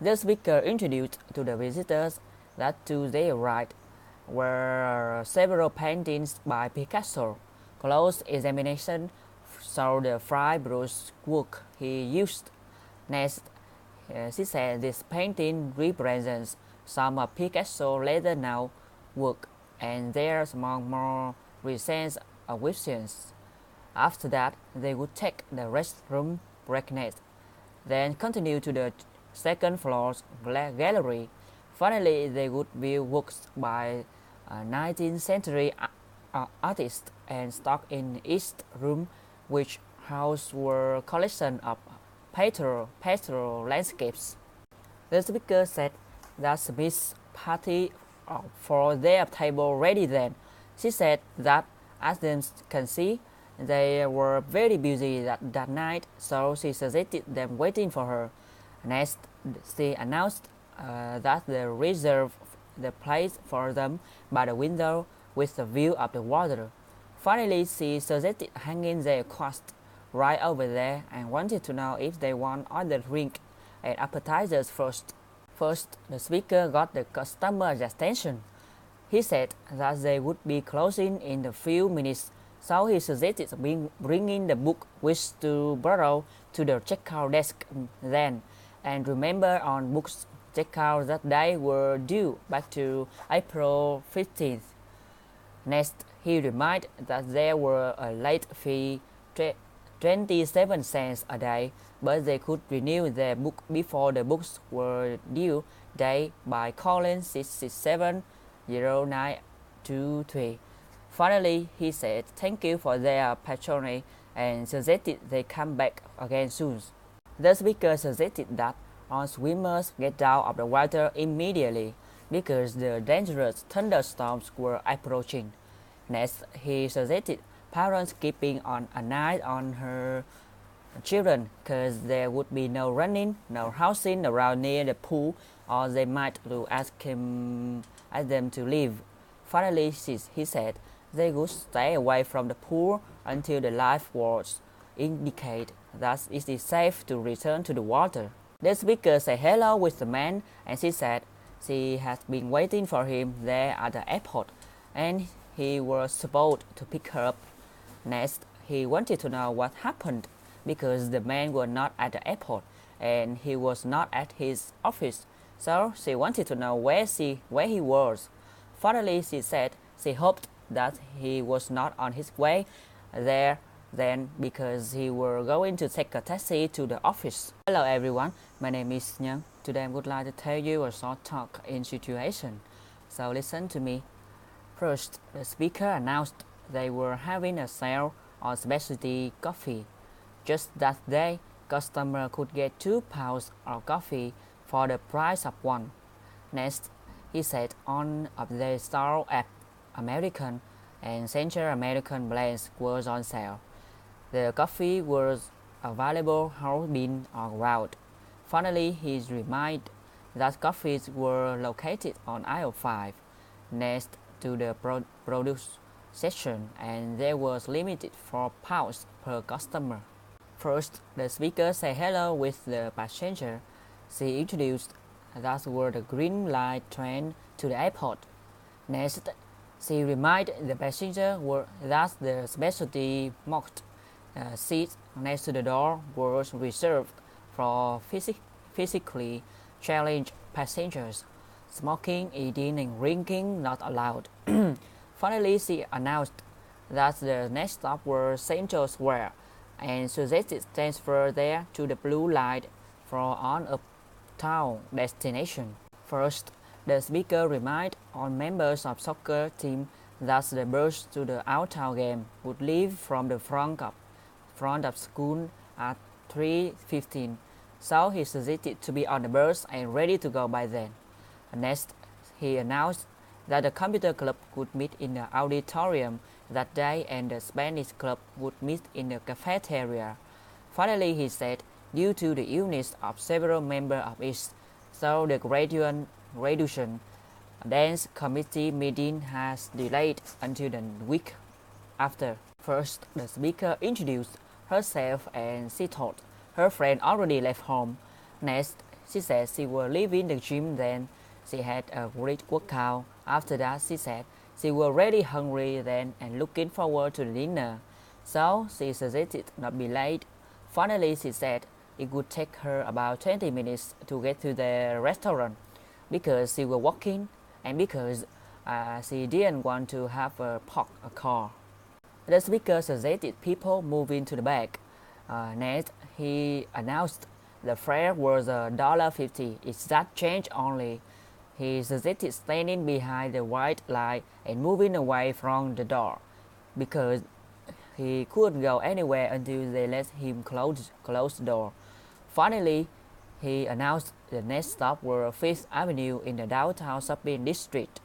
The speaker introduced to the visitors that to their right were several paintings by Picasso. Close examination showed the fine brush work he used. Next, she said this painting represents some of Picasso's later known work and there's among more recent acquisitions. After that, they would take the restroom break next, then continue to the second floor's gallery. Finally, they would view works by 19th century artists and stock in each room, which housed were collection of pastoral landscapes. The speaker said that Smith's party for their table ready then. She said that, as they can see, they were very busy that night, so she suggested them waiting for her. Next, she announced that they reserved the place for them by the window with a view of the water. Finally, she suggested hanging their coats right over there and wanted to know if they want other drink and appetizers first. First, the speaker got the customer's attention. He said that they would be closing in a few minutes, so he suggested bringing the book which to borrow to the checkout desk then, and remember on books checkout that day were due back to April 15th. Next, he reminded that there were a late fee 27 cents a day, but they could renew their book before the books were due day by calling 667-0923. Finally, he said thank you for their patronage and suggested they come back again soon. The speaker suggested that all swimmers get out of the water immediately because the dangerous thunderstorms were approaching. Next, he suggested parents keeping on an eye on her children because there would be no running, no housing around near the pool, or they might ask them to leave. Finally, he said they would stay away from the pool until the lifeguards indicate that it is safe to return to the water. The speaker said hello with the man, and she said she had been waiting for him there at the airport, and he was supposed to pick her up. Next, he wanted to know what happened because the man was not at the airport and he was not at his office, so she wanted to know where he was. Finally, she said she hoped that he was not on his way there then because he were going to take a taxi to the office. Hello everyone, my name is Nhân. Today I would like to tell you a short talk in situation. So listen to me. First, the speaker announced they were having a sale on specialty coffee. Just that day, customer could get 2 pounds of coffee for the price of 1. Next, he said on of their style at American and Central American blends was on sale. The coffee was available whole bean or ground. Finally, he reminded that coffees were located on aisle 5, next to the produce section, and there was limited 4 pounds per customer. First, the speaker said hello with the passenger. She introduced that were the green light train to the airport. Next, she reminded the passenger that the specialty marked seats next to the door was reserved for physically challenged passengers. Smoking, eating, and drinking not allowed. Finally, she announced that the next stop was Central Square and suggested transfer there to the blue light for on uptown destination. First, the speaker reminded all members of soccer team that the bus to the outdoor game would leave from the front of school at 3:15, so he suggested to be on the bus and ready to go by then. Next, he announced that the computer club would meet in the auditorium that day and the Spanish club would meet in the cafeteria. Finally, he said, due to the illness of several members of each, so the graduation dance committee meeting has delayed until the week after. First, the speaker introduced herself and she thought her friend already left home. Next, She said she was leaving the gym then. She had a great workout. After that, she said she was really hungry then and looking forward to the dinner. So she suggested not be late. Finally, she said it would take her about 20 minutes to get to the restaurant because she was walking and because she didn't want to have a park a car. The speaker suggested people move into the back. Next, he announced the fare was $1.50. It's that change only. He suggested standing behind the white light and moving away from the door because he couldn't go anywhere until they let him close the door. Finally, he announced the next stop was Fifth Avenue in the downtown shopping district.